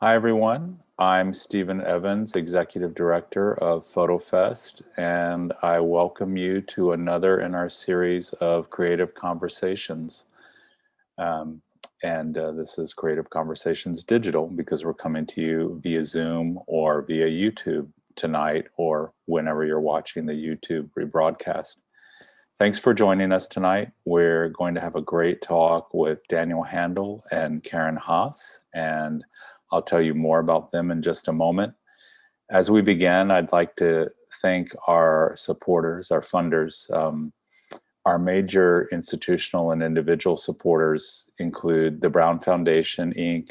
Hi, everyone. I'm Stephen Evans, Executive Director of FotoFest, and I welcome you to another in our series of Creative Conversations. Um, this is Creative Conversations Digital because we're coming to you via Zoom or via YouTube tonight or whenever you're watching the YouTube rebroadcast. Thanks for joining us tonight. We're going to have a great talk with Daniel Handal and Karen Haas, and I'll tell you more about them in just a moment. As we begin, I'd like to thank our supporters, our funders. Our major institutional and individual supporters include the Brown Foundation, Inc.,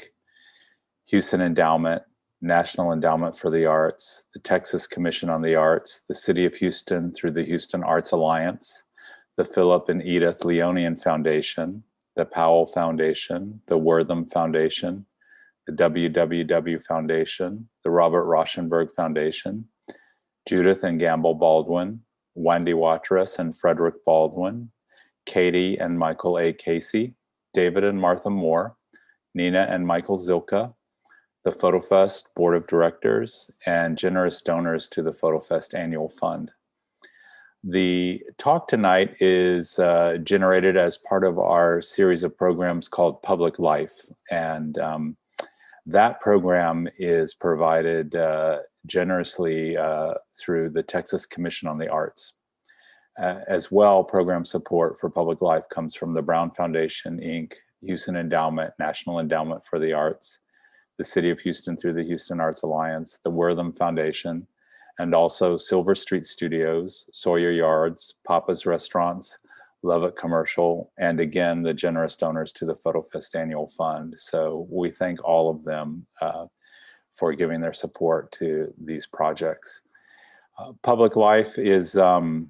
Houston Endowment, National Endowment for the Arts, the Texas Commission on the Arts, the City of Houston through the Houston Arts Alliance, the Philip and Edith Leonian Foundation, the Powell Foundation, the Wortham Foundation, the WWW Foundation, the Robert Rauschenberg Foundation, Judith and Gamble Baldwin, Wendy Watrous and Frederick Baldwin, Katie and Michael A. Casey, David and Martha Moore, Nina and Michael Zilka, the FotoFest Board of Directors, and generous donors to the FotoFest Annual Fund. The talk tonight is generated as part of our series of programs called Public Life, and that program is provided generously through the Texas Commission on the Arts. As well, program support for Public Life comes from the Brown Foundation, Inc., Houston Endowment, National Endowment for the Arts, the City of Houston through the Houston Arts Alliance, the Wortham Foundation, and also Silver Street Studios, Sawyer Yards, Papa's Restaurants, Lovett Commercial, and again, the generous donors to the FotoFest Annual Fund. So we thank all of them for giving their support to these projects. Public Life is a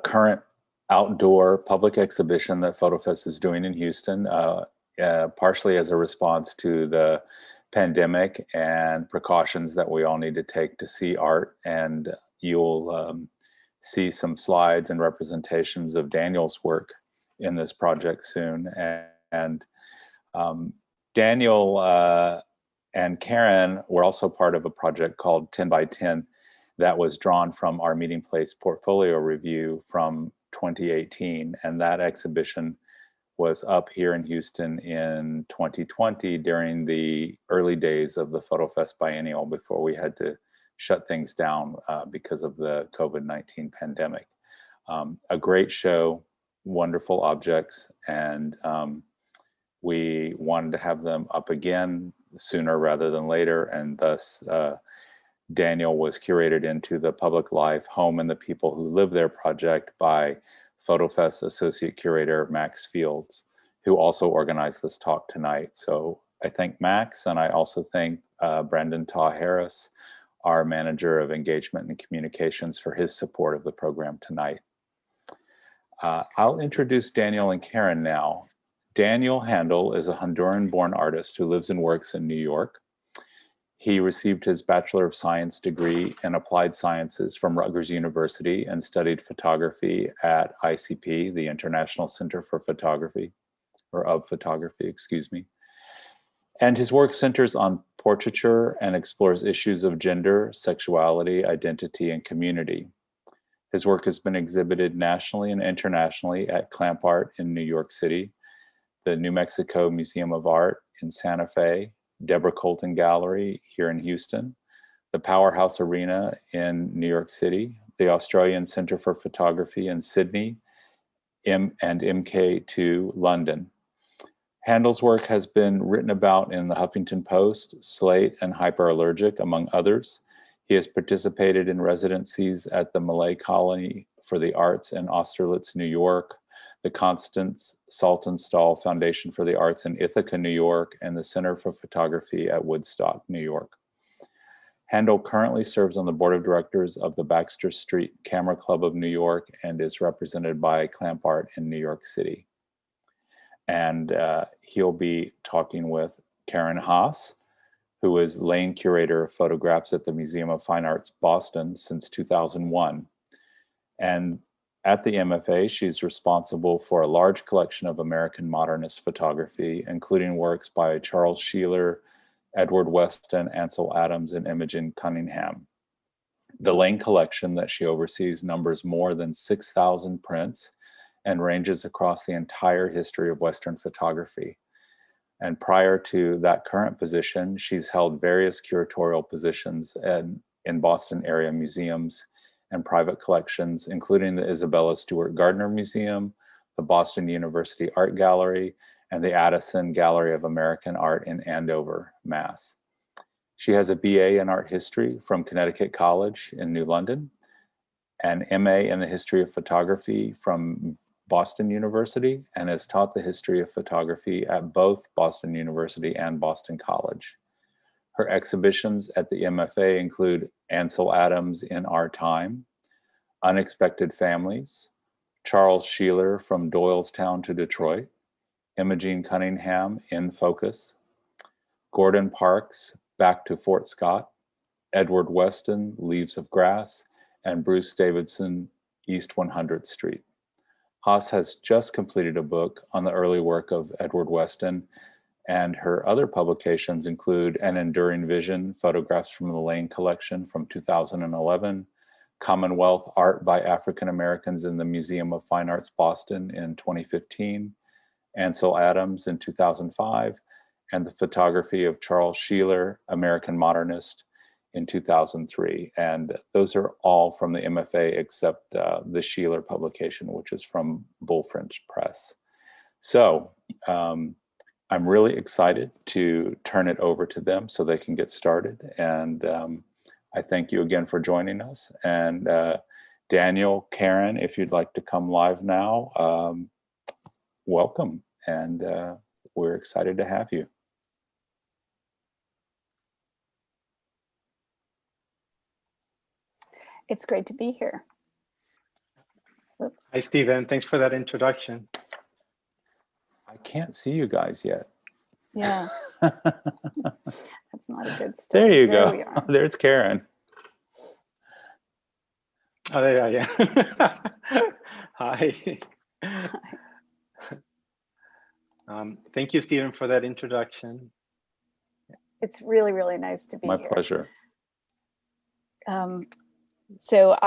current outdoor public exhibition that FotoFest is doing in Houston, partially as a response to the pandemic and precautions that we all need to take to see art. And you'll see some slides and representations of Daniel's work in this project soon. And Daniel and Karen were also part of a project called 10 by 10 that was drawn from our Meeting Place portfolio review from 2018. And that exhibition was up here in Houston in 2020 during the early days of the FotoFest Biennial before we had to shut things down because of the COVID-19 pandemic. A great show, wonderful objects, and we wanted to have them up again sooner rather than later, and thus Daniel was curated into the Public Life Home and the People Who Live There project by FotoFest Associate Curator Max Fields, who also organized this talk tonight. So I thank Max, and I also thank Brandon Taw Harris, our Manager of Engagement and Communications, for his support of the program tonight. I'll introduce Daniel and Karen now. Daniel Handal is a Honduran-born artist who lives and works in New York. He received his Bachelor of Science degree in Applied Sciences from Rutgers University and studied photography at ICP, the International Center for Photography, or of Photography, excuse me. And his work centers on portraiture and explores issues of gender, sexuality, identity, and community. His work has been exhibited nationally and internationally at Clamp Art in New York City, the New Mexico Museum of Art in Santa Fe, Deborah Colton Gallery here in Houston, the Powerhouse Arena in New York City, the Australian Centre for Photography in Sydney, and MK2 London. Handal's work has been written about in the Huffington Post, Slate, and Hyperallergic, among others. He has participated in residencies at the Malay Colony for the Arts in Austerlitz, New York, the Constance Saltonstall Foundation for the Arts in Ithaca, New York, and the Center for Photography at Woodstock, New York. Handal currently serves on the board of directors of the Baxter Street Camera Club of New York and is represented by Clamp Art in New York City. And he'll be talking with Karen Haas, who is Lane Curator of Photographs at the Museum of Fine Arts, Boston since 2001. And at the MFA, she's responsible for a large collection of American modernist photography, including works by Charles Sheeler, Edward Weston, Ansel Adams, and Imogen Cunningham. The Lane collection that she oversees numbers more than 6,000 prints and ranges across the entire history of Western photography. And prior to that current position, she's held various curatorial positions in Boston area museums and private collections, including the Isabella Stewart Gardner Museum, the Boston University Art Gallery, and the Addison Gallery of American Art in Andover, Mass. She has a BA in art history from Connecticut College in New London, an MA in the history of photography from Boston University, and has taught the history of photography at both Boston University and Boston College. Her exhibitions at the MFA include Ansel Adams in Our Time, Unexpected Families, Charles Sheeler from Doylestown to Detroit, Imogen Cunningham in Focus, Gordon Parks, Back to Fort Scott, Edward Weston, Leaves of Grass, and Bruce Davidson, East 100th Street. Haas has just completed a book on the early work of Edward Weston, and her other publications include An Enduring Vision, Photographs from the Lane Collection from 2011, Commonwealth Art by African Americans in the Museum of Fine Arts, Boston in 2015, Ansel Adams in 2005, and The Photography of Charles Sheeler, American Modernist, in 2003. And those are all from the MFA except the Sheeler publication, which is from Bullfinch Press. So I'm really excited to turn it over to them so they can get started. And I thank you again for joining us. And Daniel, Karen, if you'd like to come live now, welcome. And we're excited to have you. It's great to be here. Oops. Hi, Stephen. Thanks for that introduction. I can't see you guys yet. Yeah. That's not a good start. There you There go. we are. There's Karen. Oh, there you are, yeah. Hi. Thank you, Stephen, for that introduction. It's really, really nice to be My here. pleasure. So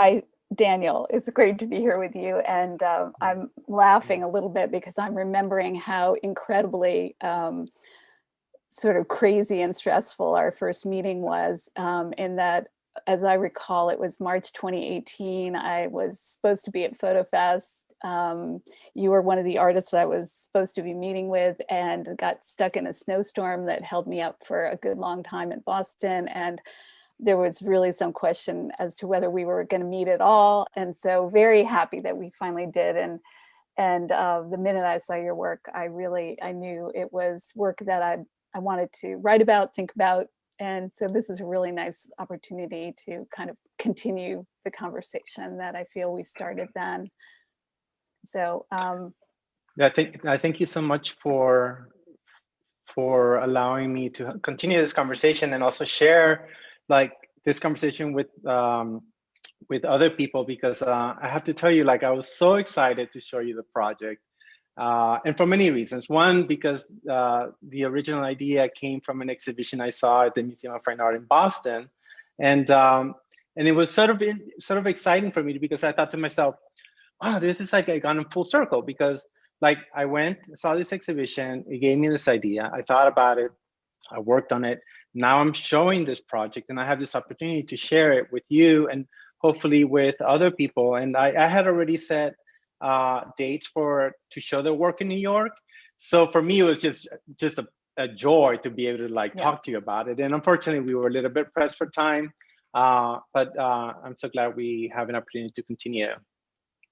Daniel, it's great to be here with you. And I'm laughing a little bit because I'm remembering how incredibly sort of crazy and stressful our first meeting was, in that, as I recall, it was March 2018. I was supposed to be at FotoFest. You were one of the artists I was supposed to be meeting with, and got stuck in a snowstorm that held me up for a good long time in Boston. And there was really some question as to whether we were going to meet at all. And so very happy that we finally did. And the minute I saw your work, I knew it was work that I wanted to write about, think about. And so this is a really nice opportunity to kind of continue the conversation that I feel we started then. So Yeah, I thank you so much for allowing me to continue this conversation and also share like this conversation with other people, because I have to tell you, like, I was so excited to show you the project, and for many reasons. One, because the original idea came from an exhibition I saw at the Museum of Fine Art in Boston, and it was sort of exciting for me because I thought to myself, wow, this is like I gone in full circle, because like I went, saw this exhibition, it gave me this idea, I thought about it, I worked on it. Now I'm showing this project and I have this opportunity to share it with you and hopefully with other people. And I had already set dates to show the work in New York. So for me, it was just a joy to be able to like talk to you about it. And unfortunately, we were a little bit pressed for time, but I'm so glad we have an opportunity to continue.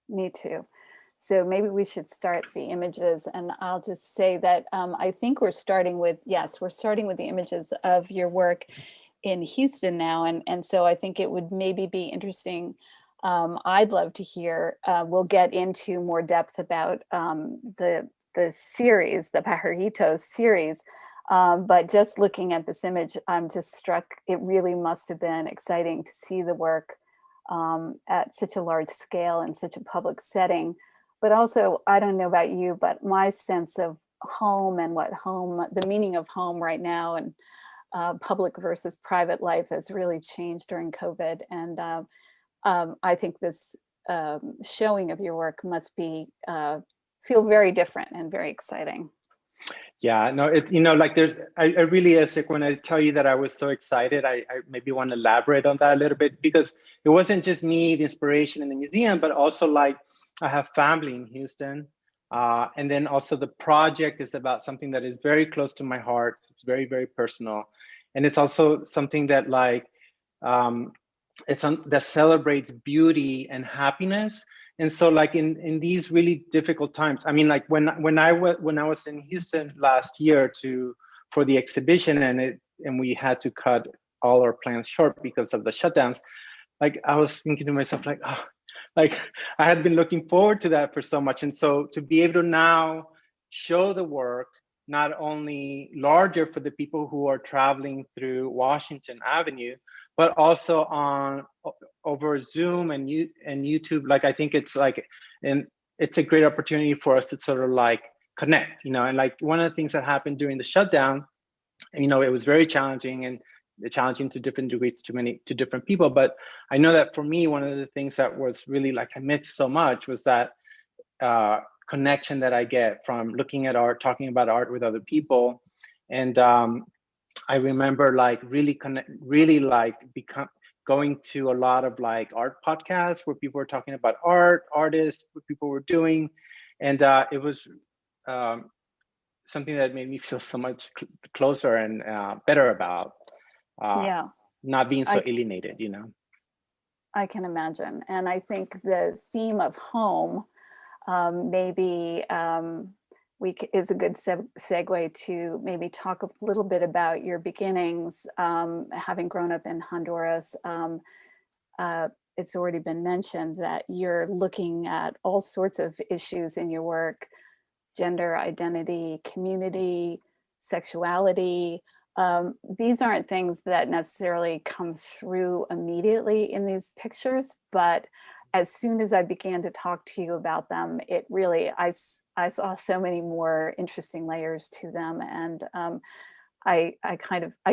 Me too. So maybe we should start the images, and I'll just say that I think we're starting with the images of your work in Houston now. And so I think it would maybe be interesting. I'd love to hear, we'll get into more depth about the series, the Pajaritos series. But just looking at this image, I'm just struck. It really must have been exciting to see the work at such a large scale in such a public setting. But also, I don't know about you, but my sense of home and the meaning of home right now, and public versus private life has really changed during COVID. And I think this showing of your work must be feel very different and very exciting. Yeah, no, like I really is like when I tell you that I was so excited, I maybe want to elaborate on that a little bit, because it wasn't just me, the inspiration in the museum, but also like I have family in Houston. And then also the project is about something that is very close to my heart. It's very, very personal. And it's also something that like, that celebrates beauty and happiness. And so like in these really difficult times, I mean, like when I was in Houston last year for the exhibition, and we had to cut all our plans short because of the shutdowns, like I was thinking to myself, like, oh, like I had been looking forward to that for so much. And so to be able to now show the work, not only larger for the people who are traveling through Washington Avenue, but also over Zoom and YouTube, like I think it's like, and it's a great opportunity for us to sort of like connect, and like one of the things that happened during the shutdown, it was very challenging and challenging to different degrees to different people. But I know that for me, one of the things that was really like I missed so much was that connection that I get from looking at art, talking about art with other people. And I remember like going to a lot of like art podcasts where people were talking about artists, what people were doing. And it was something that made me feel so much closer and better about not being so alienated, I can imagine. And I think the theme of home maybe is a good segue to maybe talk a little bit about your beginnings, having grown up in Honduras. It's already been mentioned that you're looking at all sorts of issues in your work: gender identity, community, sexuality. These aren't things that necessarily come through immediately in these pictures, but as soon as I began to talk to you about them, it really, I saw so many more interesting layers to them. And I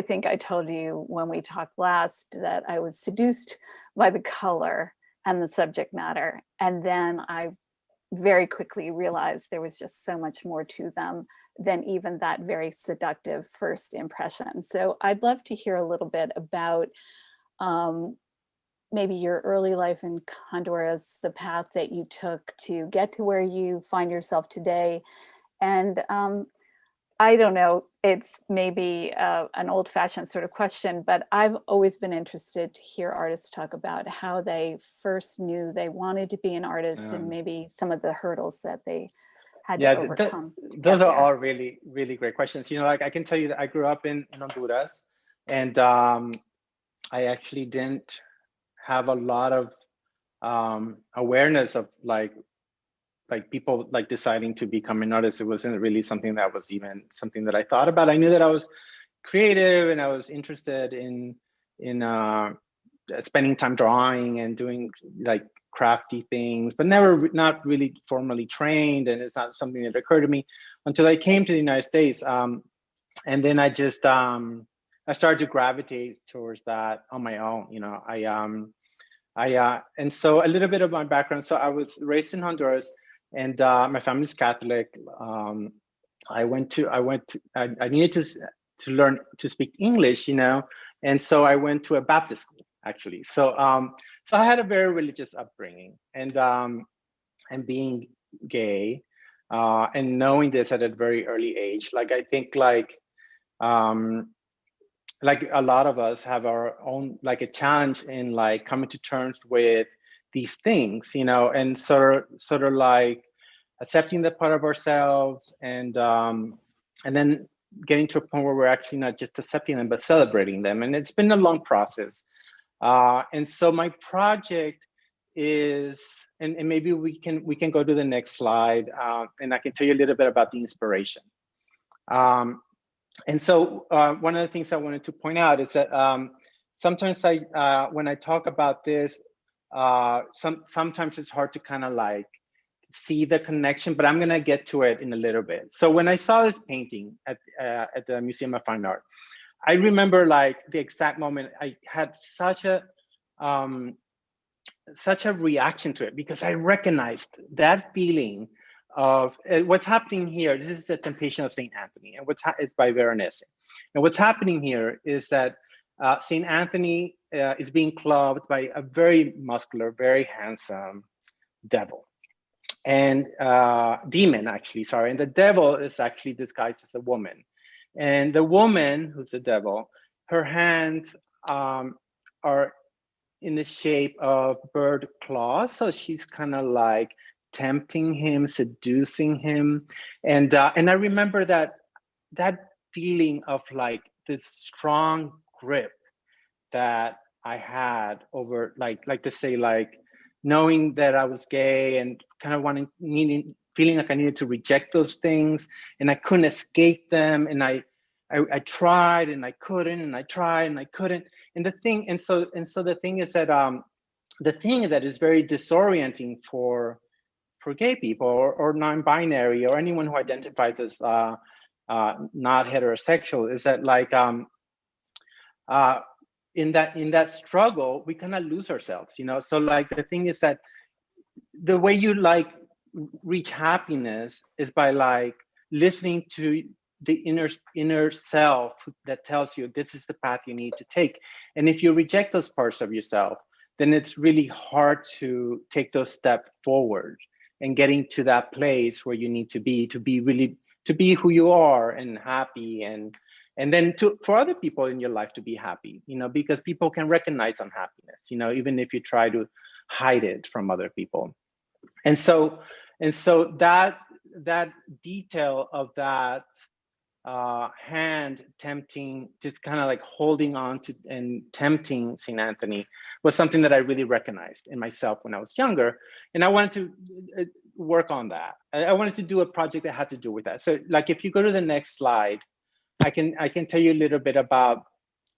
think I told you when we talked last that I was seduced by the color and the subject matter. And then I very quickly realized there was just so much more to them than even that very seductive first impression. So I'd love to hear a little bit about maybe your early life in Honduras, the path that you took to get to where you find yourself today. And I don't know, it's maybe an old-fashioned sort of question, but I've always been interested to hear artists talk about how they first knew they wanted to be an artist and maybe some of the hurdles that they had to overcome. Those are all really, really great questions. Like I can tell you that I grew up in Honduras, and I actually didn't have a lot of awareness of like people like deciding to become an artist. It wasn't really something that was even something that I thought about. I knew that I was creative and I was interested in spending time drawing and doing like crafty things, but not really formally trained. And it's not something that occurred to me until I came to the United States. And then I just I started to gravitate towards that on my own. And so a little bit of my background. So I was raised in Honduras, and my family's Catholic. I needed to learn to speak English, and so I went to a Baptist school actually. So I had a very religious upbringing, and being gay, and knowing this at a very early age, like I think like a lot of us have our own like a challenge in like coming to terms with these things, and sort of like accepting that part of ourselves, and then getting to a point where we're actually not just accepting them but celebrating them. And it's been a long process. And so my project is, and maybe we can go to the next slide, and I can tell you a little bit about the inspiration. And so one of the things I wanted to point out is that sometimes when I talk about this, sometimes it's hard to kind of like see the connection, but I'm gonna get to it in a little bit. So when I saw this painting at the Museum of Fine Art, I remember like the exact moment I had such a reaction to it, because I recognized that feeling of what's happening here. This is the Temptation of Saint Anthony, and it's by Veronese. And what's happening here is that Saint Anthony is being clubbed by a very muscular, very handsome devil, and demon, actually, sorry. And the devil is actually disguised as a woman. And the woman, who's the devil, her hands are in the shape of bird claws. So she's kind of like tempting him, seducing him. And I remember that feeling of like this strong grip that I had over like to say, like knowing that I was gay and kind of feeling like I needed to reject those things, and I couldn't escape them. And I tried and I couldn't, and I tried and I couldn't. And the thing is that the thing that is very disorienting for gay people or non-binary or anyone who identifies as not heterosexual is that like in that struggle we kind of lose ourselves, you know. So like the thing is that the way you like reach happiness is by like listening to the inner self that tells you this is the path you need to take. And if you reject those parts of yourself, then it's really hard to take those steps forward and getting to that place where you need to be who you are and happy, and then for other people in your life to be happy, you know, because people can recognize unhappiness, you know, even if you try to hide it from other people. And so that detail of that hand tempting, just kind of like holding on to and tempting St. Anthony was something that I really recognized in myself when I was younger. And I wanted to work on that. I wanted to do a project that had to do with that. So like, if you go to the next slide, I can tell you a little bit about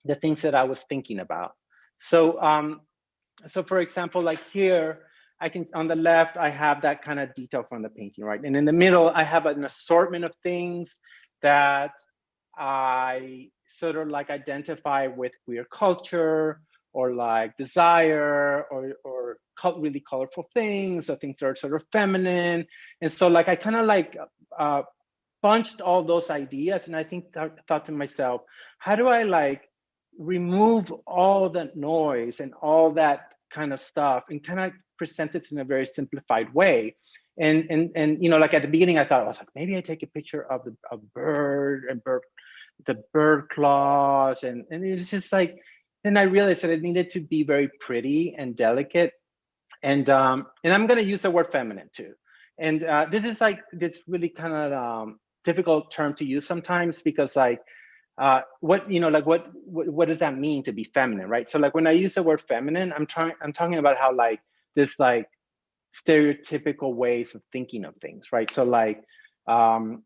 the things that I was thinking about. So, so for example, like here, on the left, I have that kind of detail from the painting, right? And in the middle, I have an assortment of things that I sort of like identify with queer culture, or like desire, or really colorful things, or things that are sort of feminine. And so like I kind of like bunched all those ideas, and I thought to myself, how do I like remove all that noise and all that kind of stuff and kind of present it in a very simplified way? And you know, like at the beginning, I thought, I was like, maybe I take a picture of the bird claws, and it was just like, then I realized that it needed to be very pretty and delicate, and I'm going to use the word feminine too. And this is like, this really kind of difficult term to use sometimes, because like what, you know, like what does that mean to be feminine, right? So like when I use the word feminine, I'm talking about how like this like stereotypical ways of thinking of things, right? So like and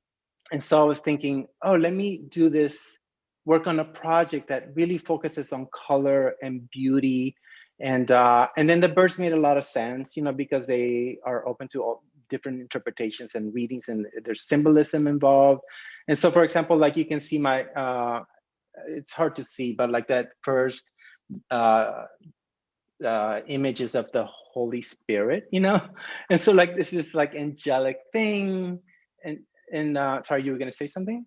so I was thinking, oh, let me do this work on a project that really focuses on color and beauty, and then the birds made a lot of sense, you know, because they are open to all different interpretations and readings, and there's symbolism involved. And so, for example, like you can see my it's hard to see, but like that first images of the Holy Spirit, you know. And so like this is like angelic thing, and sorry, you were going to say something?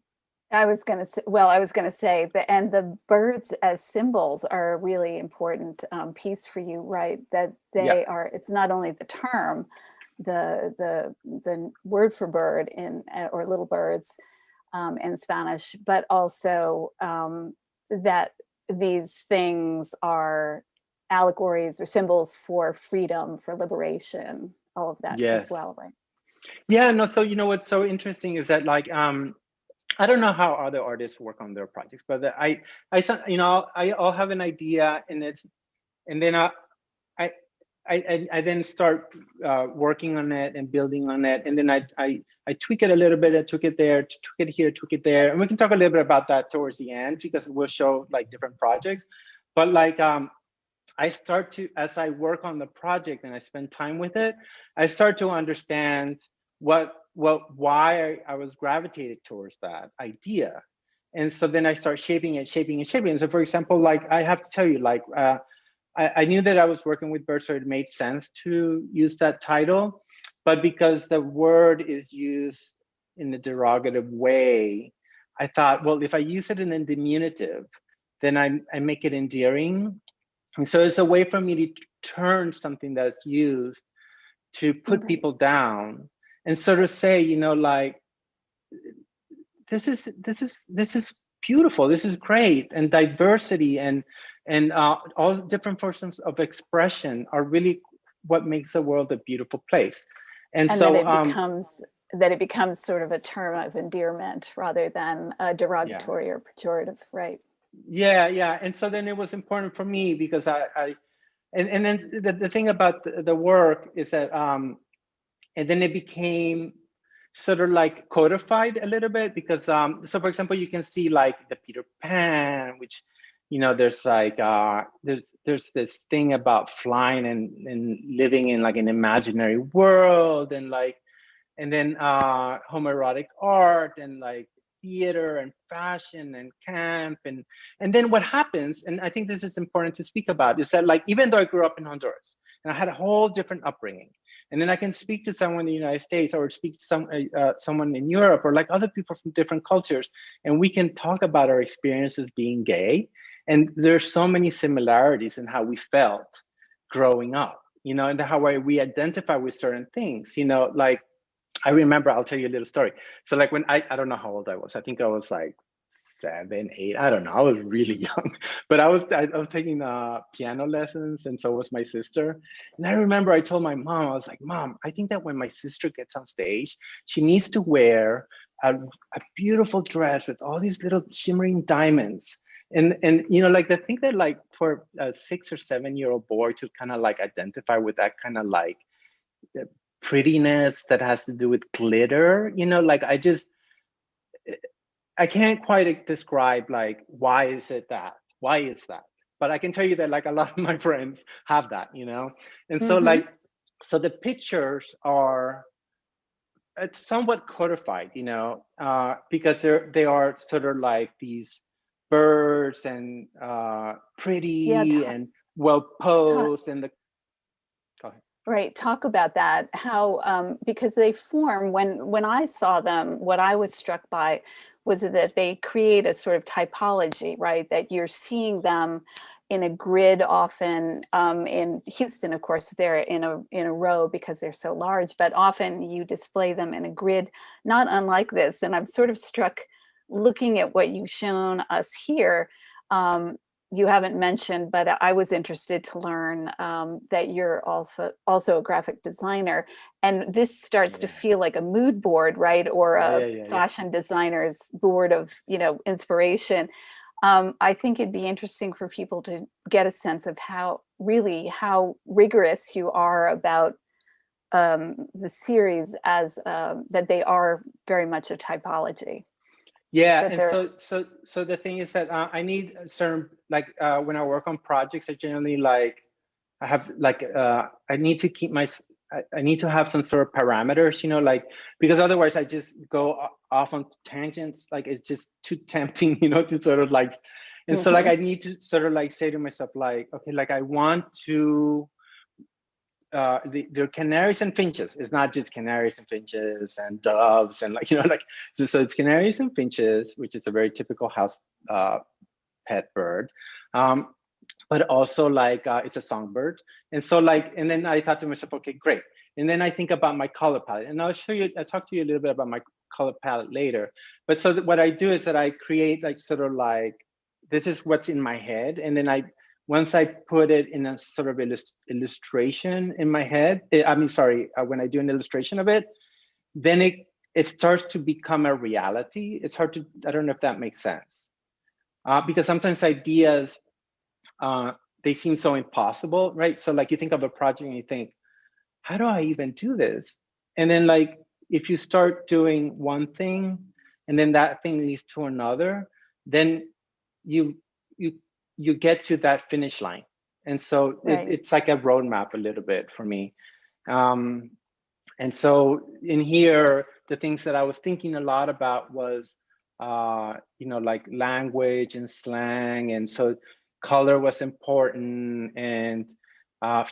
I was going to say and the birds as symbols are a really important piece for you, right? That they are, it's not only the term, the word for bird or little birds in Spanish, but also that these things are allegories or symbols for freedom, for liberation, all of that as well, right? Yeah, no, so you know what's so interesting is that like I don't know how other artists work on their projects, but I you know, I'll have an idea, and then I then start working on it and building on it, and then I tweak it a little bit. I took it there, took it here, took it there, and we can talk a little bit about that towards the end, because we'll show like different projects. But like I start to, as I work on the project and I spend time with it, I start to understand why I was gravitated towards that idea. And so then I start shaping it, shaping and shaping. And so for example, like I have to tell you, like I knew that I was working with birds, so it made sense to use that title. But because the word is used in a derogative way, I thought, well, if I use it in a diminutive, then I make it endearing. And so it's a way for me to turn something that's used to put people down and sort of say, you know, like, this is beautiful, this is great, and diversity and all different forms of expression are really what makes the world a beautiful place. And so that it becomes sort of a term of endearment rather than a derogatory or pejorative, right? Yeah. And so then it was important for me because and then the thing about the work is that and then it became sort of like codified a little bit because so for example, you can see like the Peter Pan, which, you know, there's like there's this thing about flying and living in like an imaginary world, and like, and then homoerotic art and like theater and fashion and camp, and then what happens, and I think this is important to speak about, is that like even though I grew up in Honduras and I had a whole different upbringing, and then I can speak to someone in the United States or speak to someone in Europe or like other people from different cultures, and we can talk about our experiences being gay, and there's so many similarities in how we felt growing up, you know, and how we identify with certain things, you know, like I remember, I'll tell you a little story. So like when I don't know how old I was. I think I was like 7, 8. I don't know. I was really young, but I was taking piano lessons, and so was my sister. And I remember I told my mom, I was like, Mom, I think that when my sister gets on stage, she needs to wear a beautiful dress with all these little shimmering diamonds. And you know, like the thing that like for a 6 or 7-year-old boy to kind of like identify with that kind of like prettiness that has to do with glitter, you know, like I can't quite describe like why is that, but I can tell you that like a lot of my friends have that, you know. And so like, so the pictures are, it's somewhat codified, you know, because they are sort of like these birds and pretty and well posed, and the go ahead. Right, talk about that, how because they form, when I saw them, what I was struck by was that they create a sort of typology, right? That you're seeing them in a grid often. In Houston, of course, they're in a row because they're so large, but often you display them in a grid, not unlike this. And I'm sort of struck looking at what you've shown us here. You haven't mentioned, but I was interested to learn that you're also a graphic designer, and this starts to feel like a mood board, right? Or a fashion designer's board of, you know, inspiration. I think it'd be interesting for people to get a sense of how rigorous you are about the series, as that they are very much a typology. Yeah, and so the thing is that I need a certain, like when I work on projects, I generally like, I have like I need to keep I need to have some sort of parameters, you know, like, because otherwise I just go off on tangents, like it's just too tempting, you know, to sort of like, and so like I need to sort of like say to myself, like, okay, like I want to they're canaries and finches. It's not just canaries and finches and doves and like, you know, like, so it's canaries and finches, which is a very typical house pet bird. But also like it's a songbird. And so like, and then I thought to myself, okay, great. And then I think about my color palette, and I'll talk to you a little bit about my color palette later. But so what I do is that I create like sort of like, this is what's in my head. And then once I put it in a sort of illustration in my head, when I do an illustration of it, then it starts to become a reality. It's hard to, I don't know if that makes sense. Because sometimes ideas, they seem so impossible, right? So like you think of a project and you think, how do I even do this? And then like, if you start doing one thing and then that thing leads to another, then you get to that finish line. And so it's like a roadmap a little bit for me. And so in here, the things that I was thinking a lot about was you know, like language and slang, and so color was important, and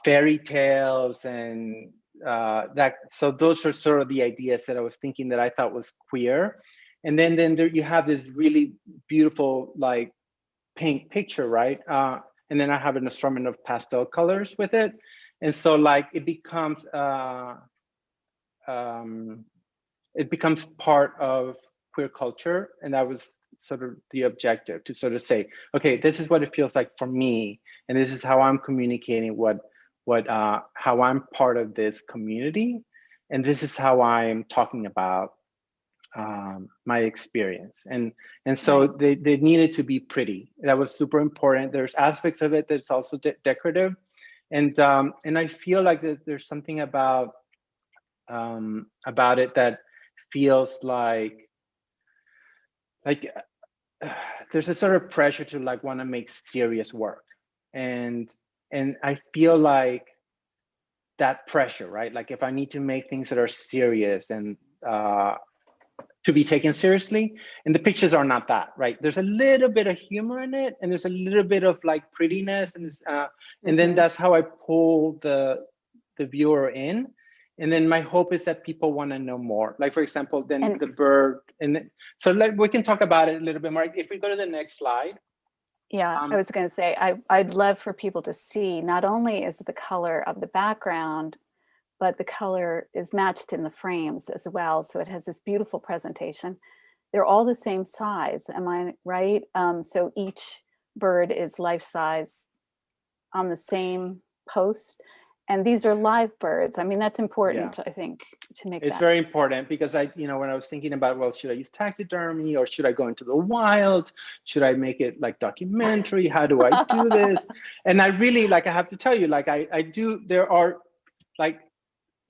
fairy tales, and that. So those are sort of the ideas that I was thinking that I thought was queer. And then there you have this really beautiful like pink picture, right? And then I have an assortment of pastel colors with it, and so like it becomes part of queer culture. And that was sort of the objective, to sort of say, okay, this is what it feels like for me, and this is how I'm communicating how I'm part of this community, and this is how I'm talking about my experience. And so Right. they needed to be pretty. That was super important. There's aspects of it that's also decorative, and I feel like there's something about it that feels like there's a sort of pressure to like want to make serious work, and I feel like that pressure, right? Like if I need to make things that are serious and to be taken seriously, and the pictures are not that, right? There's a little bit of humor in it, and there's a little bit of like prettiness, and then that's how I pull the viewer in. And then my hope is that people want to know more. Like for example, then And the bird, and so like we can talk about it a little bit more. If we go to the next slide. yeah, I was going to say, I'd love for people to see not only is the color of the background, but the color is matched in the frames as well. So it has this beautiful presentation. They're all the same size, am I right? So each bird is life size on the same post. And these are live birds. I mean, that's important, I think, to make It's that. very important, because when I was thinking about, well, should I use taxidermy or should I go into the wild? Should I make it like documentary? How do I do this? And I really, like, I have to tell you, like, I do, there are like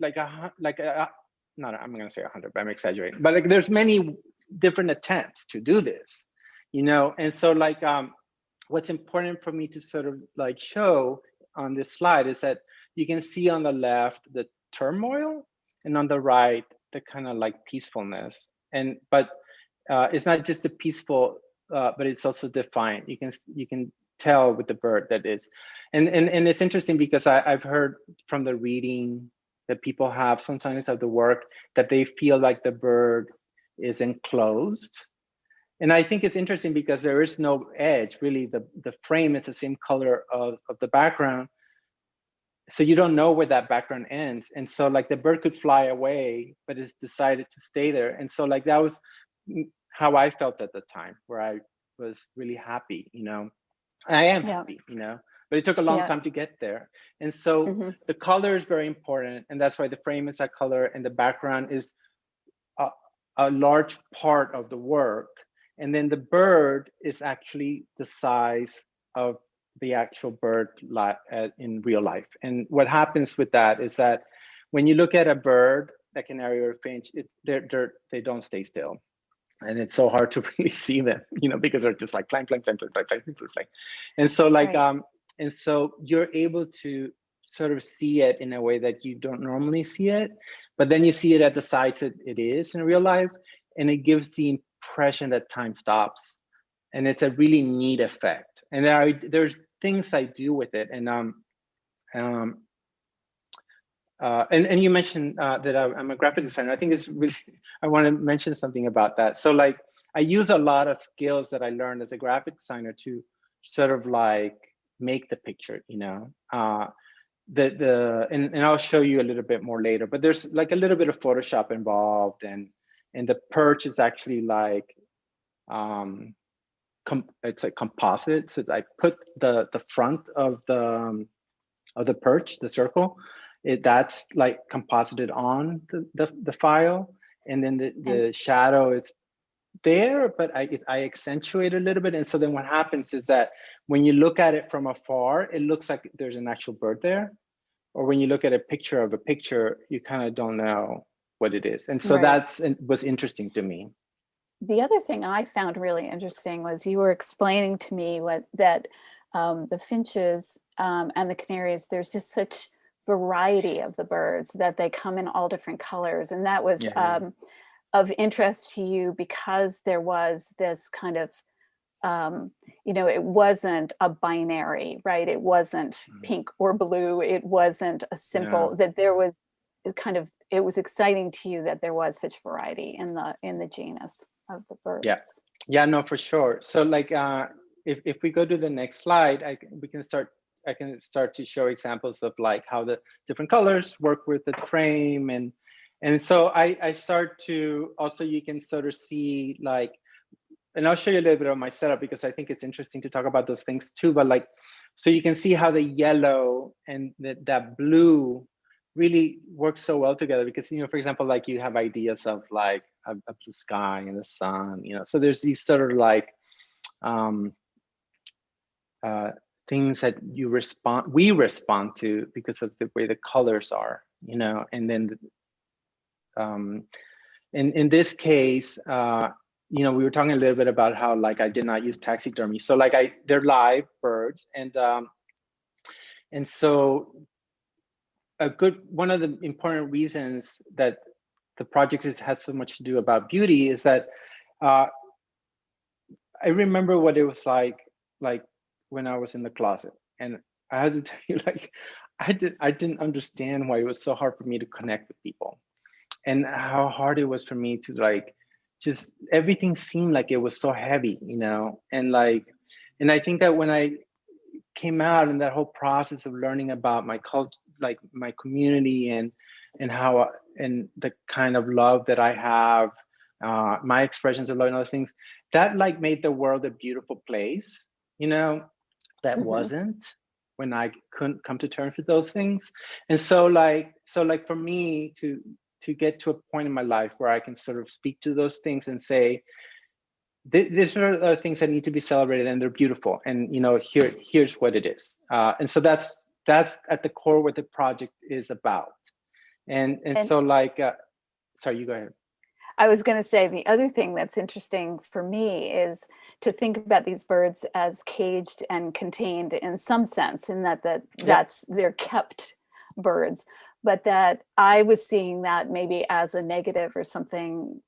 not, I'm going to say 100, but I'm exaggerating. But like, there's many different attempts to do this, And so like, what's important for me to sort of like show on this slide is that you can see on the left the turmoil, and on the right the kind of like peacefulness. But it's not just the peaceful, but it's also defiant. You can tell with the bird that is, and it's interesting because I've heard from the reading that people have sometimes of the work that they feel like the bird is enclosed. And I think it's interesting because there is no edge, really. The frame is the same color of the background. So you don't know where that background ends. And so like the bird could fly away, but it's decided to stay there. And so like that was how I felt at the time, where I was really happy, I am happy, but it took a long time to get there. And so the color is very important. And that's why the frame is that color, and the background is a large part of the work. And then the bird is actually the size of the actual bird in real life. And what happens with that is that when you look at a bird, like an canary or a finch, they don't stay still. And it's so hard to really see them, because they're just like clang, clang, clang, clang, clang, clang, clang, clang. And so like, and so you're able to sort of see it in a way that you don't normally see it, but then you see it at the size that it is in real life, and it gives the impression that time stops. And it's a really neat effect. And there's things I do with it. And and you mentioned that I'm a graphic designer. I think it's really, I want to mention something about that. So like, I use a lot of skills that I learned as a graphic designer to sort of like make the picture, and I'll show you a little bit more later, but there's like a little bit of Photoshop involved, and the perch is actually like, it's a composite. So I put the front of the perch, the circle, that's like composited on the file, and then the shadow is there, but I accentuate a little bit. And so then what happens is that when you look at it from afar, it looks like there's an actual bird there. Or when you look at a picture of a picture, you kind of don't know what it is. And so was interesting to me. The other thing I found really interesting was you were explaining to me that the finches and the canaries, there's just such variety of the birds that they come in all different colors. And that was of interest to you because there was this kind of, it wasn't a binary, right? It wasn't pink or blue. It wasn't a simple, that there was it was exciting to you that there was such variety in the genus of the birds. Yeah, no, for sure. So like, if we go to the next slide, I can start to show examples of like how the different colors work with the frame. And so I start to also, you can sort of see like, and I'll show you a little bit of my setup because I think it's interesting to talk about those things too, but like, so you can see how the yellow and that blue really works so well together because, for example, like you have ideas of like a blue sky and the sun, so there's these sort of like things that we respond to because of the way the colors are, and then in this case, we were talking a little bit about how like I did not use taxidermy. So like they're live birds, and so one of the important reasons that the project has so much to do about beauty is that I remember what it was like when I was in the closet, and I had to tell you, like, I didn't understand why it was so hard for me to connect with people, and how hard it was for me to like, just everything seemed like it was so heavy, and I think that when I came out in that whole process of learning about my culture, like my community, and how and the kind of love that I have, my expressions of love and other things, that like made the world a beautiful place, that wasn't when I couldn't come to terms with those things. And so like for me to get to a point in my life where I can sort of speak to those things and say, these are things that need to be celebrated and they're beautiful, and here's what it is. And so that's at the core what the project is about. And so like, sorry, you go ahead. I was going to say, the other thing that's interesting for me is to think about these birds as caged and contained in some sense, in that they're kept birds, but that I was seeing that maybe as a negative or something,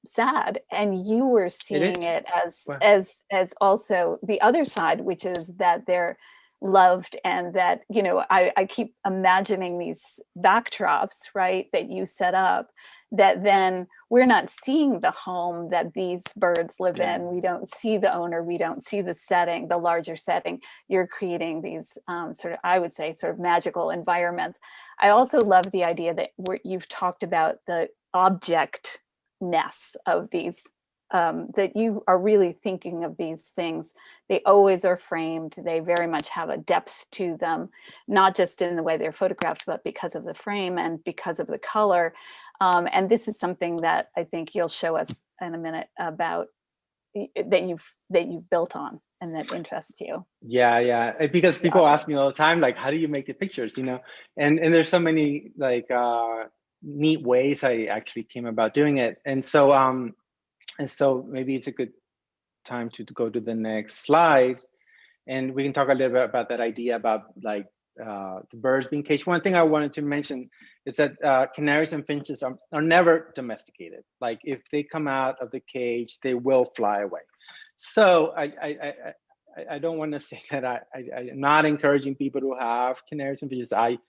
sad, and you were seeing it as also the other side, which is that they're loved, and that I keep imagining these backdrops, right, that you set up, that then we're not seeing the home that these birds live in. We don't see the owner, we don't see the setting, the larger setting. You're creating these sort of, I would say, sort of magical environments. I also love the idea that you've talked about the objectness of these, that you are really thinking of these things. They always are framed. They very much have a depth to them, not just in the way they're photographed, but because of the frame and because of the color. And this is something that I think you'll show us in a minute about that you've built on and that interests you. Yeah, because people ask me all the time, like, how do you make the pictures, and there's so many like neat ways I actually came about doing it. And so maybe it's a good time to go to the next slide, and we can talk a little bit about that idea about like the birds being caged. One thing I wanted to mention is that canaries and finches are never domesticated. Like if they come out of the cage, they will fly away. So I don't want to say that I'm not encouraging people to have canaries and finches. I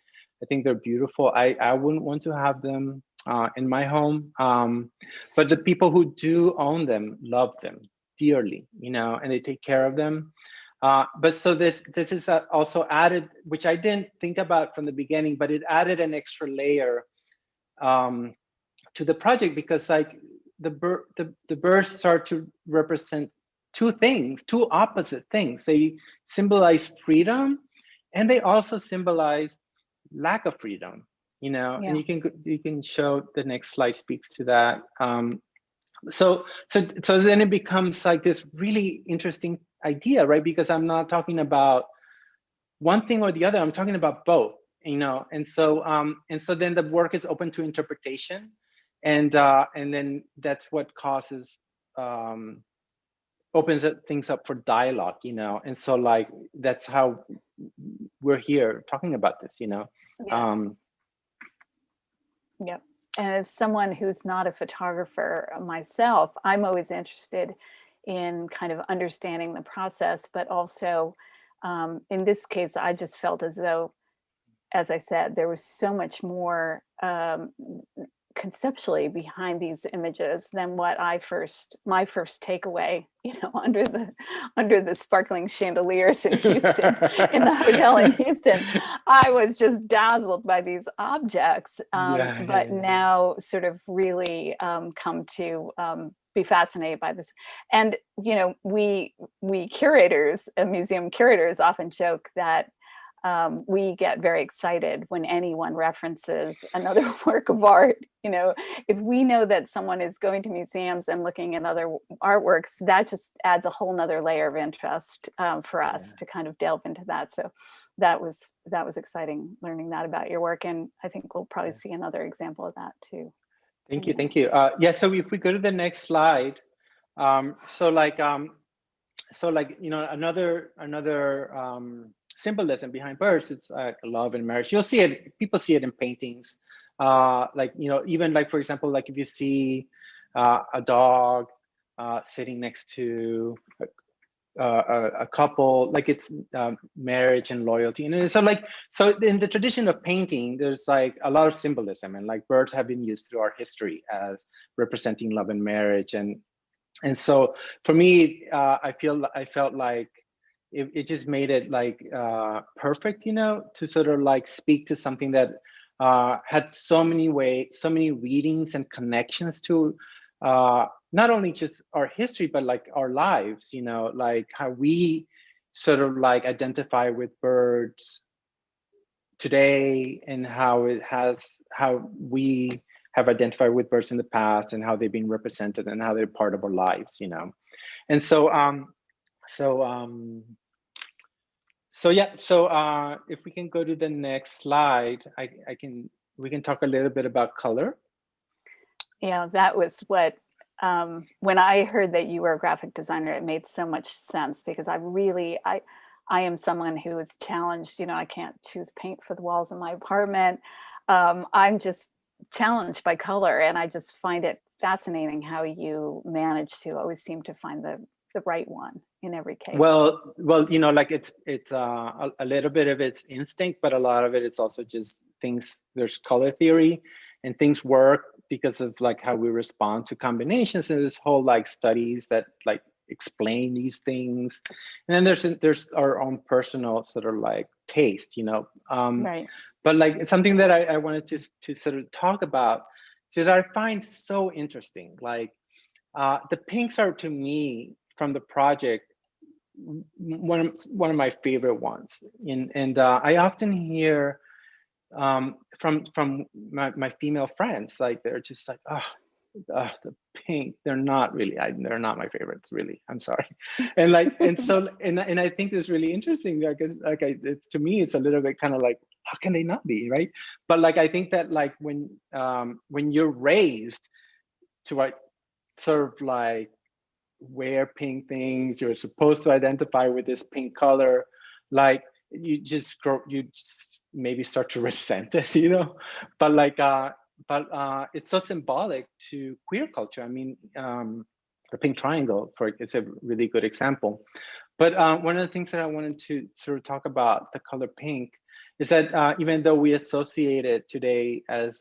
think they're beautiful. I wouldn't want to have them in my home, but the people who do own them love them dearly, and they take care of them. But so this is also added, which I didn't think about from the beginning, but it added an extra layer to the project, because like the birds start to represent two opposite things. They symbolize freedom, and they also symbolize lack of freedom. And you can show the next slide speaks to that. So then it becomes like this really interesting idea, right? Because I'm not talking about one thing or the other. I'm talking about both, And so then the work is open to interpretation, and then that's what causes opens things up for dialogue, And so like that's how we're here talking about this, Yes. Yep. as someone who's not a photographer myself, I'm always interested in kind of understanding the process, but also in this case, I just felt as though, as I said, there was so much more conceptually behind these images than what my first takeaway, under the sparkling chandeliers in Houston, in the hotel in Houston. I was just dazzled by these objects, but now sort of really come to be fascinated by this. And we curators, museum curators, often joke that we get very excited when anyone references another work of art. If we know that someone is going to museums and looking at other artworks, that just adds a whole nother layer of interest for us to kind of delve into that. So that was exciting learning that about your work. And I think we'll probably see another example of that too. Thank you. So if we go to the next slide, another symbolism behind birds, it's like love and marriage. You'll see it, people see it in paintings. Even like, for example, like if you see a dog sitting next to a couple, like it's marriage and loyalty. And so in the tradition of painting, there's like a lot of symbolism, and like birds have been used through our history as representing love and marriage. And so for me, I felt like it just made it like perfect, to sort of like speak to something that had so many readings and connections to not only just our history, but like our lives, like how we sort of like identify with birds today, and how we have identified with birds in the past, and how they've been represented, and how they're part of our lives, And so if we can go to the next slide, we can talk a little bit about color. Yeah, that was what, when I heard that you were a graphic designer, it made so much sense, because I am someone who is challenged. I can't choose paint for the walls in my apartment. I'm just challenged by color, and I just find it fascinating how you manage to always seem to find the right one in every case. Well, like it's a little bit of it's instinct, but a lot of it is also just things. There's color theory, and things work because of like how we respond to combinations, and this whole like studies that like explain these things. And then there's our own personal sort of like taste, Right. But like it's something that I wanted to sort of talk about, that I find so interesting. Like the pinks are, to me, from the project, one of my favorite ones. And I often hear from my female friends, like they're just like, the pink, they're not my favorites, really. I'm sorry. And like, and I think it's really interesting. It's, to me, it's a little bit kind of like, how can they not be, right? But like, I think that like when you're raised to like sort of like wear pink things, you're supposed to identify with this pink color, like you just maybe start to resent it, but it's so symbolic to queer culture. I mean, the pink triangle it's a really good example. But one of the things that I wanted to sort of talk about the color pink is that even though we associate it today as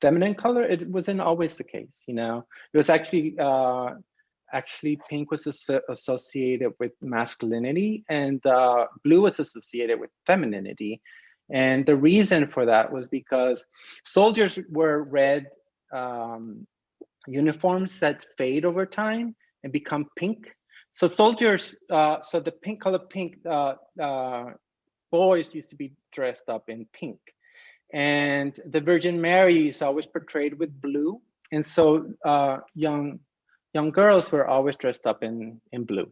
feminine color, it wasn't always the case. It was actually pink was associated with masculinity, and blue was associated with femininity. And the reason for that was because soldiers wear red uniforms that fade over time and become pink. So soldiers, so the pink color pink, boys used to be dressed up in pink. And the Virgin Mary is always portrayed with blue. And so young girls were always dressed up in blue.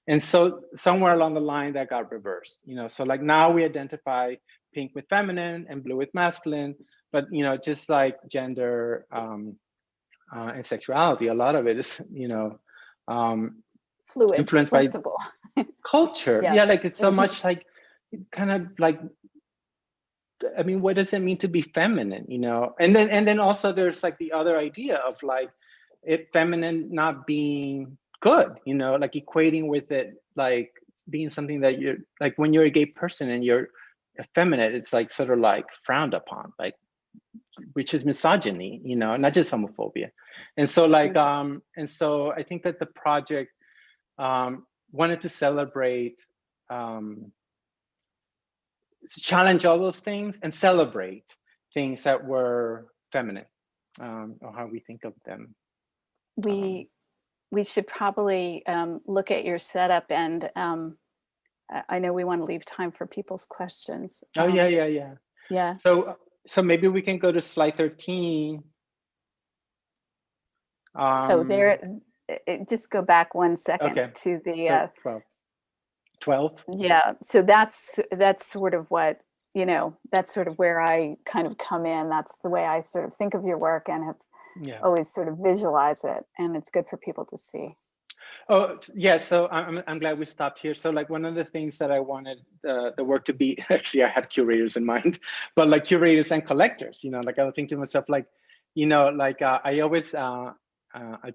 And so somewhere along the line that got reversed, so like now we identify pink with feminine and blue with masculine, but just like gender and sexuality, a lot of it is, fluid, influenced flexible. by culture. Yeah, like it's so much like kind of like I mean, what does it mean to be feminine, you know? And then also there's like the other idea of like it feminine not being good, you know, like equating with it, like being something that you're like, when you're a gay person and you're effeminate, it's like sort of like frowned upon, like, which is misogyny, you know, not just homophobia. And so like, and so I think that the project wanted to celebrate, challenge all those things and celebrate things that were feminine, or how we think of them. We should probably look at your setup, and I know we want to leave time for people's questions. Oh, yeah. Yeah. So maybe we can go to slide 13. There, just go back 1 second Okay. to the 12. Yeah, so that's sort of what, you know, that's sort of where I kind of come in. That's the way I sort of think of your work and have always sort of visualize it, and it's good for people to see. Oh yeah, so I'm glad we stopped here. So like one of the things that I wanted the work to be, actually I had curators in mind, but like curators and collectors, you know, like I would think to myself, like, you know, like I always I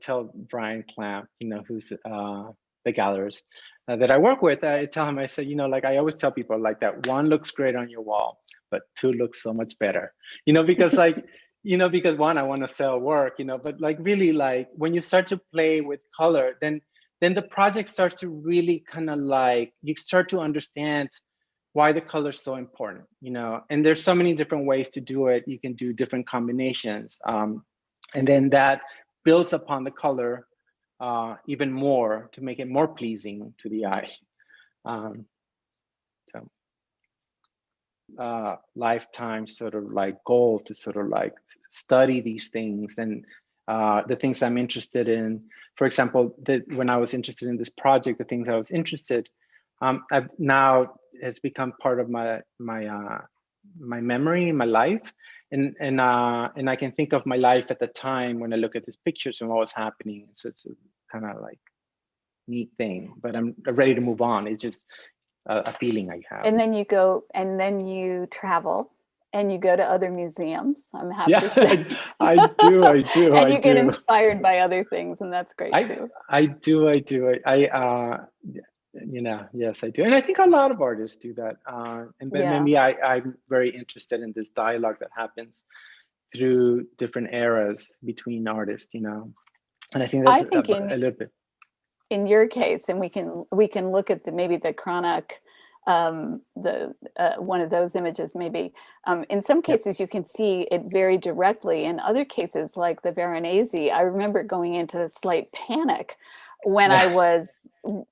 tell Brian Clamp, you know, who's the gallerist that I work with, I tell him, I say, you know, like I always tell people like that one looks great on your wall, but two looks so much better, you know, because like, you know, because one, I want to sell work, you know, but like really like when you start to play with color, then the project starts to really kind of like, you start to understand why the color is so important, you know, and there's so many different ways to do it. You can do different combinations. And then that builds upon the color even more to make it more pleasing to the eye. Lifetime sort of like goal to sort of like study these things and the things I'm interested in. For example, when I was interested in this project, the things I was interested, I've now has become part of my memory, my life, and I can think of my life at the time when I look at these pictures and what was happening. So it's a kind of like neat thing, but I'm ready to move on. It's just a feeling I have. And then you go, and then you travel, and you go to other museums. I'm happy to say. I do. And you get inspired by other things, and that's great too. I do. You know, yes, I do. And I think a lot of artists do that. And but maybe I'm very interested in this dialogue that happens through different eras between artists, you know. And I think that's a little bit. In your case, and we can look at maybe the Chronic, one of those images maybe. In some cases you can see it very directly. In other cases, like the Veronese, I remember going into a slight panic when I was,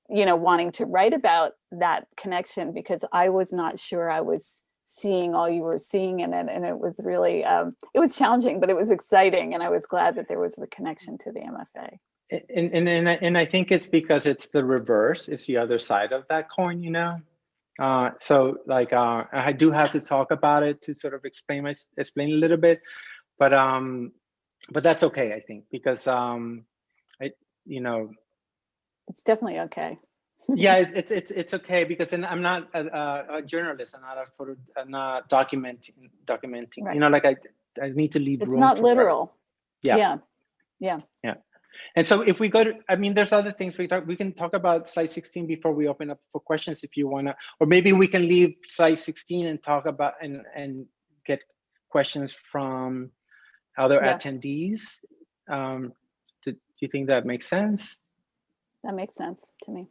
you know, wanting to write about that connection, because I was not sure I was seeing all you were seeing in it, and it was really it was challenging, but it was exciting, and I was glad that there was the connection to the MFA. And I think it's because it's the reverse. It's the other side of that coin, you know. So like I do have to talk about it to sort of explain a little bit, but that's okay, I think, because you know, it's definitely okay. Yeah, it's okay, because then I'm not a journalist. I'm not documenting. Right. You know, like I need to leave room. It's not literal. Yeah. And so if we go to, I mean, there's other things we can talk about slide 16 before we open up for questions if you wanna, or maybe we can leave slide 16 and talk about and get questions from other attendees. Do you think that makes sense? That makes sense to me.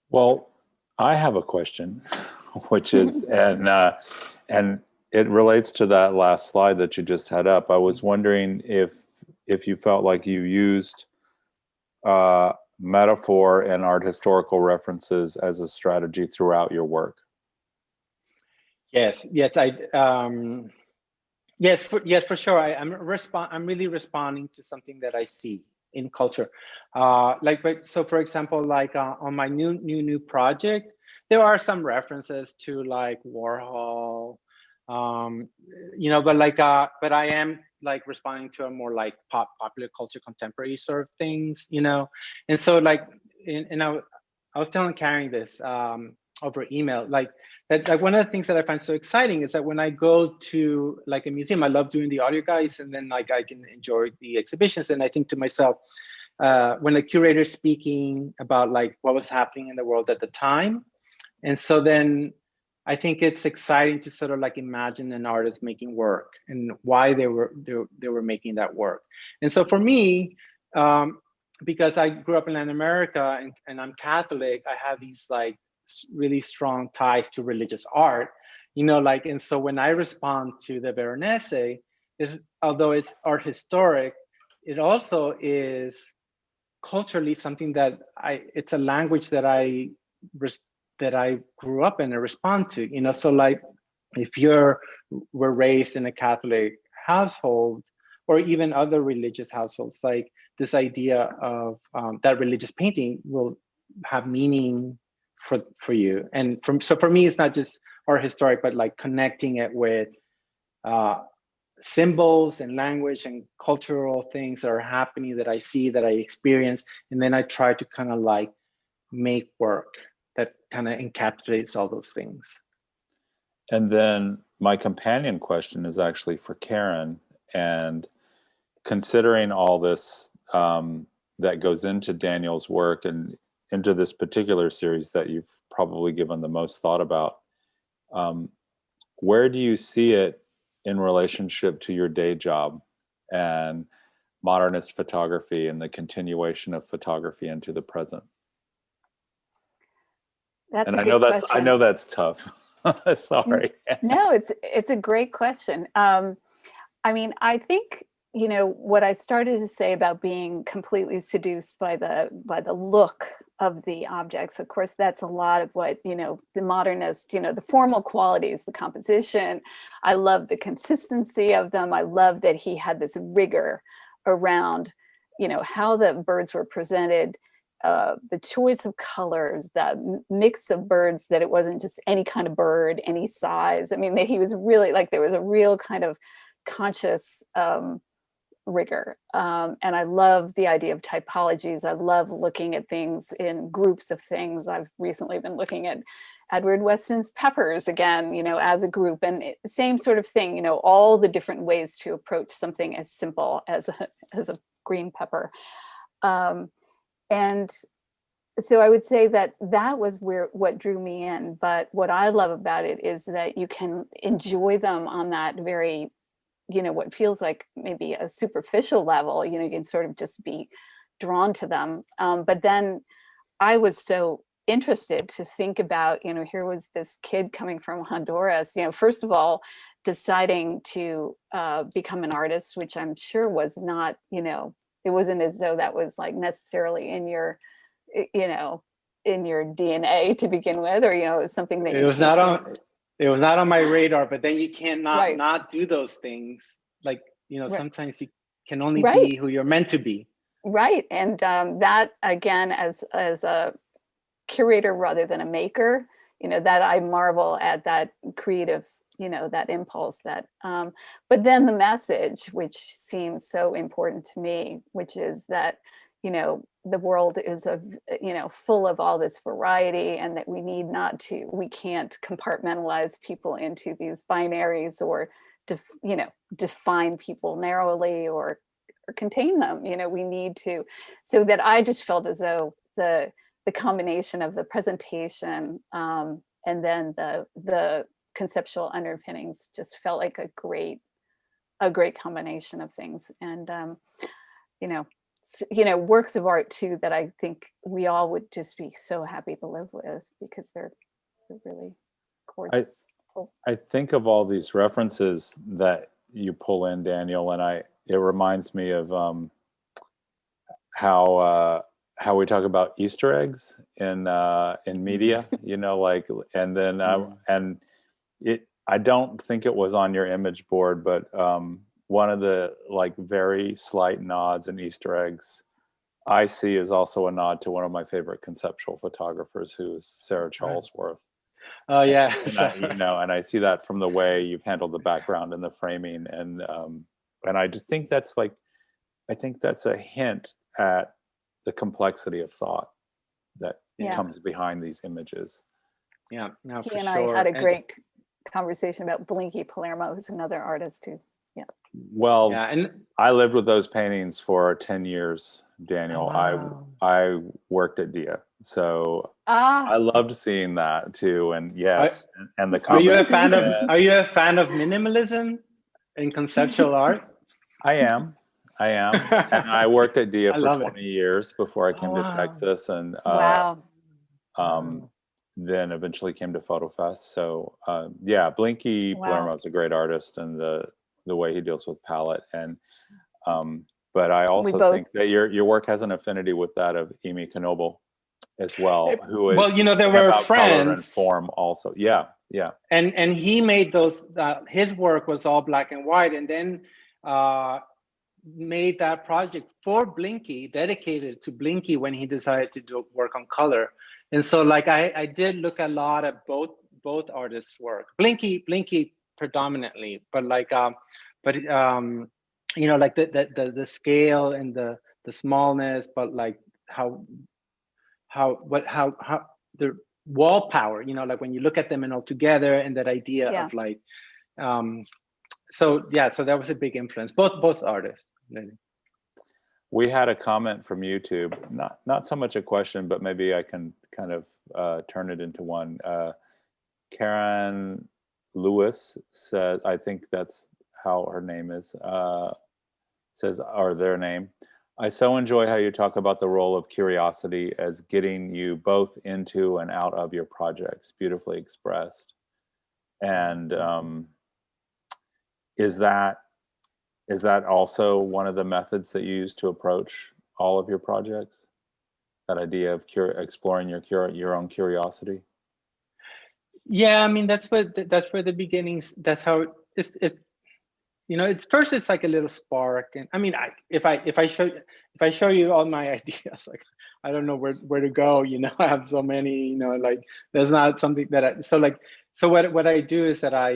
Well, I have a question, which is, and it relates to that last slide that you just had up. I was wondering if you felt like you used metaphor and art historical references as a strategy throughout your work. Yes, for sure. I'm really responding to something that I see in culture. So for example, like on my new project, there are some references to like Warhol, you know, but like but I am like responding to a more like popular culture, contemporary sort of things, you know. And so like I was telling Karen this over email, like that like one of the things that I find so exciting is that when I go to like a museum, I love doing the audio guides, and then like I can enjoy the exhibitions. And I think to myself, when the curator's speaking about like what was happening in the world at the time, and so then I think it's exciting to sort of like imagine an artist making work and why they were making that work. And so for me, because I grew up in Latin America and I'm Catholic, I have these like really strong ties to religious art, you know, like, and so when I respond to the Veronese, is although it's art historic, it also is culturally something that it's a language that I grew up in and respond to, you know. So like if were raised in a Catholic household or even other religious households, like this idea of that religious painting will have meaning for you. And so for me, it's not just art historic, but like connecting it with symbols and language and cultural things that are happening that I see, that I experience, and then I try to kind of like make work that kind of encapsulates all those things. And then my companion question is actually for Karen, and considering all this that goes into Daniel's work and into this particular series that you've probably given the most thought about, where do you see it in relationship to your day job and modernist photography and the continuation of photography into the present? That's And a good question. I know that's tough. Sorry. No, it's a great question. I mean, I think, you know, what I started to say about being completely seduced by the look of the objects, of course, that's a lot of what, you know, the modernist, you know, the formal qualities, the composition. I love the consistency of them. I love that he had this rigor around, you know, how the birds were presented, the choice of colors, the mix of birds, that it wasn't just any kind of bird, any size. I mean, that he was really like, there was a real kind of conscious rigor. And I love the idea of typologies. I love looking at things in groups of things. I've recently been looking at Edward Weston's peppers again, you know, as a group, and same sort of thing, you know, all the different ways to approach something as simple as a green pepper. And so I would say that was what drew me in. But what I love about it is that you can enjoy them on that very, you know, what feels like maybe a superficial level. You know, you can sort of just be drawn to them. But then I was so interested to think about, you know, here was this kid coming from Honduras, you know, first of all, deciding to become an artist, which I'm sure was not, you know, it wasn't as though that was like necessarily in your, you know, in your DNA to begin with, or, you know, it was something that it was not on my radar. But then you can't not do those things. Like, you know, sometimes you can only be who you're meant to be. Right. And that, again, as a curator rather than a maker, you know, that I marvel at that creative, you know, that impulse, that but then the message, which seems so important to me, which is that, you know, the world is you know, full of all this variety, and that we can't compartmentalize people into these binaries, or you know, define people narrowly or contain them. You know, we need to, so that I just felt as though the combination of the presentation and then the conceptual underpinnings just felt like a great combination of things. And you know, works of art too that I think we all would just be so happy to live with, because they're really gorgeous. I think of all these references that you pull in, Daniel, and it reminds me of how we talk about Easter eggs in media, you know, like, and then and I don't think it was on your image board, but one of the like very slight nods and Easter eggs I see is also a nod to one of my favorite conceptual photographers, who is Sarah Charlesworth. Oh yeah. And I see that from the way you've handled the background and the framing, and I just think that's like, I think that's a hint at the complexity of thought that comes behind these images. Yeah, no, He for and sure. I had a great conversation about Blinky Palermo, who's another artist too. Well, yeah, and I lived with those paintings for 10 years, Daniel. wow. I worked at Dia. So Ah, I loved seeing that too. And Are, yes, and the are you a fan of combination. minimalism in conceptual art? I am. And I worked at Dia I for love it. 20 years before I Oh, came to wow. Texas, and wow. um, then eventually came to FotoFest. So yeah, Blinky Wow. Palermo is a great artist, and the way he deals with palette. And but I also both- think that your work has an affinity with that of Emi Knoebel as well, who is Well, there were about color and friends, form also. Yeah. and he made those. His work was all black and white, and then made that project for Blinky, dedicated to Blinky when he decided to do work on color. And so, like, I did look a lot at both artists' work. Blinky predominantly, but like, like the scale and the smallness, but like how the wall power, like when you look at them and all together, and that idea of like, so that was a big influence. Both artists. We had a comment from YouTube, not so much a question, but maybe I can kind of turn it into one. Karen Lewis says, I think that's how her name is, says, or their name. I so enjoy how you talk about the role of curiosity as getting you both into and out of your projects. Beautifully expressed. And is that also one of the methods that you use to approach all of your projects? That idea of exploring your own curiosity? Yeah, I mean, that's where the beginnings. That's how it's it's first, it's like a little spark. And I mean, if I show you all my ideas, like, I don't know where to go. I have so many. Like, there's not something that so what I do is that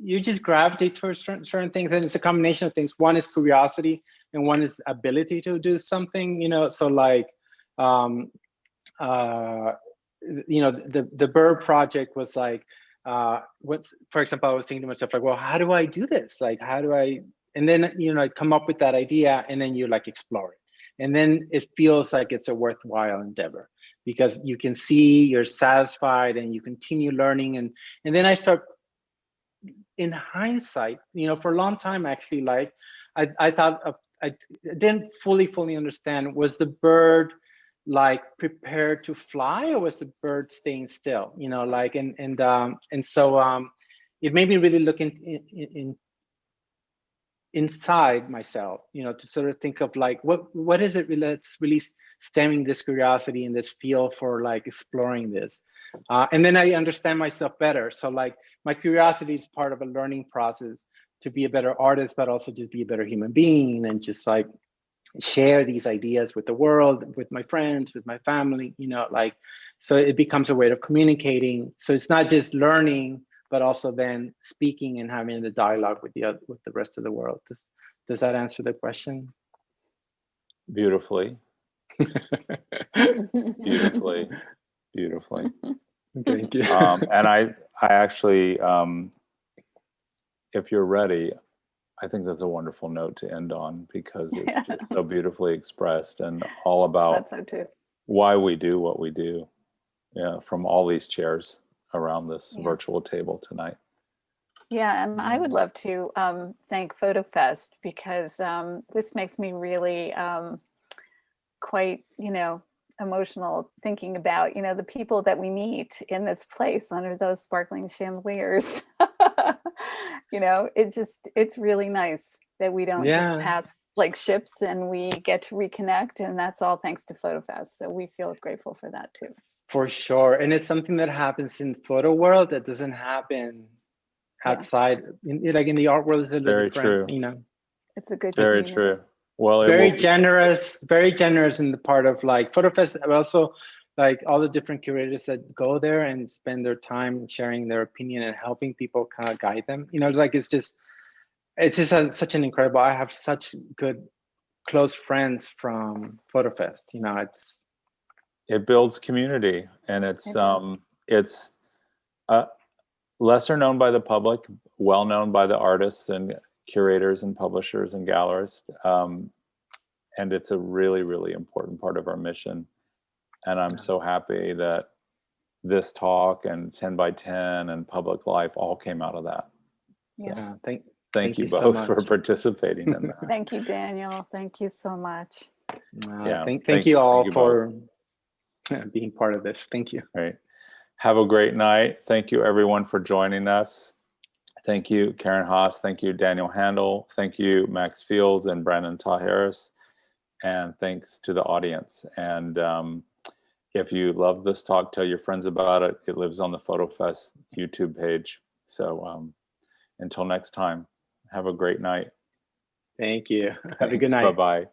you just gravitate towards certain things, and it's a combination of things. One is curiosity, and one is ability to do something. So like, the bird project was like, for example, I was thinking to myself, like, well, how do I do this? Like, how do I, and then, I come up with that idea, and then you like explore it. And then it feels like it's a worthwhile endeavor, because you can see you're satisfied and you continue learning. And then I start, in hindsight, for a long time, actually, like, I thought I didn't fully understand, was the bird like prepared to fly, or was the bird staying still? Like, and so it made me really look inside myself, to sort of think of like, what is it really that's really stemming this curiosity and this feel for like exploring this. And then I understand myself better. So like, my curiosity is part of a learning process to be a better artist, but also just be a better human being, and just like share these ideas with the world, with my friends, with my family, like, so it becomes a way of communicating. So it's not just learning, but also then speaking and having the dialogue with the rest of the world. Does that answer the question? Beautifully. Beautifully. Thank you. And I actually, if you're ready, I think that's a wonderful note to end on, because it's just so beautifully expressed, and all about why we do what we do. Yeah, from all these chairs around this virtual table tonight. Yeah, and I would love to thank FotoFest, because this makes me really quite, emotional, thinking about, the people that we meet in this place under those sparkling chandeliers. It's really nice that we don't just pass like ships, and we get to reconnect, and that's all thanks to FotoFest. So we feel grateful for that too. For sure. And it's something that happens in photo world that doesn't happen outside. Like in the art world, is a little different. True. It's a good very community. true. Well, very generous in the part of like FotoFest, but also like all the different curators that go there and spend their time sharing their opinion and helping people kind of guide them. Like, it's just such an incredible. I have such good close friends from FotoFest. It builds community, and it's it's lesser known by the public, well known by the artists and curators and publishers and gallerists. And it's a really, really important part of our mission. And I'm so happy that this talk and 10 by 10 and public life all came out of that. So Yeah. thank you you so both for much. participating in that. Thank you, Daniel. Thank you so much. Yeah, Thank you all both. for being part of this. Thank you. Right. Have a great night. Thank you everyone for joining us. Thank you, Karen Haas. Thank you, Daniel Handal. Thank you, Max Fields and Brandon Tajeras. And thanks to the audience. And if you love this talk, tell your friends about it. It lives on the FotoFest YouTube page. So until next time, have a great night. Thank you. Have a good night. Bye-bye.